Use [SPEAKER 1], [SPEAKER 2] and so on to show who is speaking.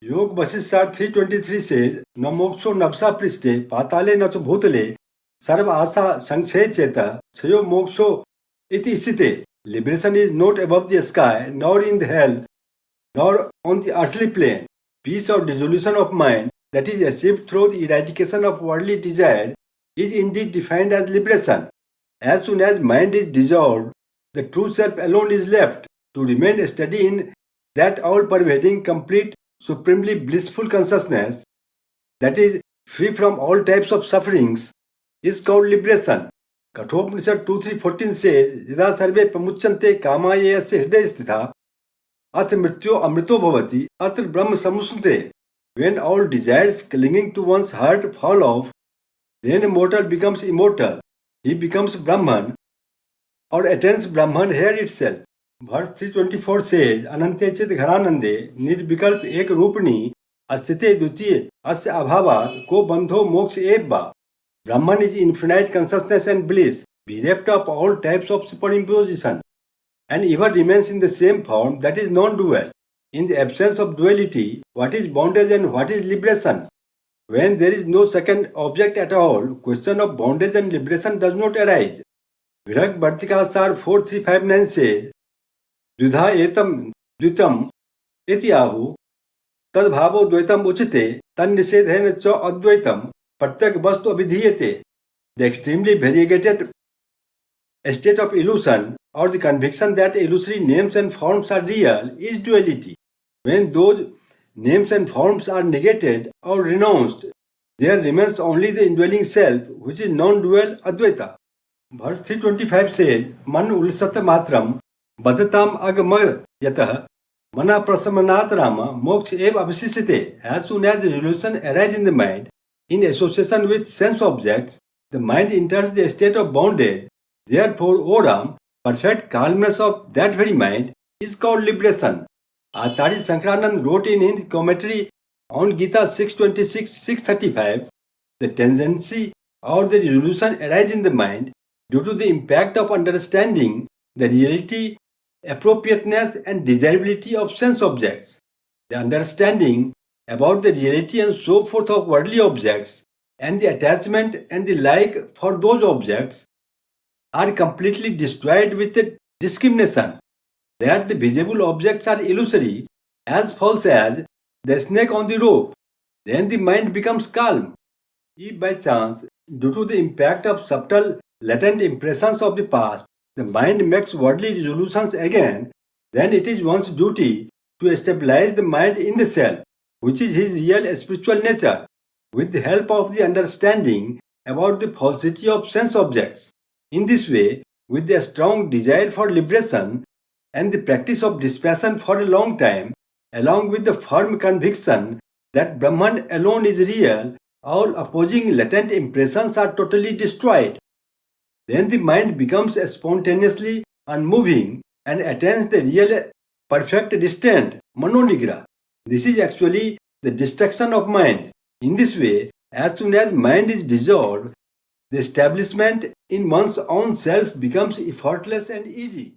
[SPEAKER 1] Yog Vasistha 323 says, "No moksho navsa priste, patale na ch bhutale, sarva asa sankshe cheta, chayo moksho iti site." Liberation is not above the sky, nor in the hell, nor on the earthly plane. Peace or dissolution of mind that is achieved through the eradication of worldly desire is indeed defined as liberation. As soon as mind is dissolved, the true self alone is left to remain steady in that all-pervading, complete, supremely blissful consciousness that is free from all types of sufferings is called liberation. Kathopaniṣad 2.3.14 says, "Yada sarve pramuchyante kamaye yasya hridaya sthitha, at mrityo amrito bhavati, at brahma samusute." When all desires clinging to one's heart fall off, then a mortal becomes immortal. He becomes Brahman or attains Brahman here itself. Verse 324 says, "Anante chit gharanande nirvikalp ek rupani asthite dutiye asya abhavat ko bandho moksha evva." Brahman is infinite consciousness and bliss, bereft of all types of superimposition, and ever remains in the same form that is non-dual. In the absence of duality, what is bondage and what is liberation? When there is no second object at all, question of bondage and liberation does not arise. Vasistha 4.3.5.9 says, "Dudha etam dvitam iti ahu, tad bhavo dvaitam uchite, tan nisedhena cha advaitam pratyak vastu abhidhiyate." The extremely variegated state of illusion, or the conviction that illusory names and forms are real, is duality. When those names and forms are negated or renounced, there remains only the indwelling self, which is non-dual Advaita. Verse 325 says, "Man ulsata matram badatam agama yatah mana prasamanat rama moksha ev avasisite." As soon as the resolution arises in the mind, in association with sense objects, the mind enters the state of bondage. Therefore, O Ram, perfect calmness of that very mind is called liberation. Acharya Sankaranand wrote in his commentary on Gita 6.26-6.35, "The tendency or the resolution arises in the mind due to the impact of understanding the reality, appropriateness and desirability of sense objects. The understanding about the reality and so forth of worldly objects and the attachment and the like for those objects are completely destroyed with the discrimination that the visible objects are illusory, as false as the snake on the rope. Then the mind becomes calm. If by chance, due to the impact of subtle latent impressions of the past, the mind makes worldly resolutions again, then it is one's duty to stabilize the mind in the self, which is his real spiritual nature, with the help of the understanding about the falsity of sense objects. In this way, with the strong desire for liberation and the practice of dispassion for a long time, along with the firm conviction that Brahman alone is real, all opposing latent impressions are totally destroyed. Then the mind becomes spontaneously unmoving and attains the real perfect restraint, manonigra. This is actually the destruction of mind. In this way, as soon as mind is dissolved, the establishment in one's own self becomes effortless and easy.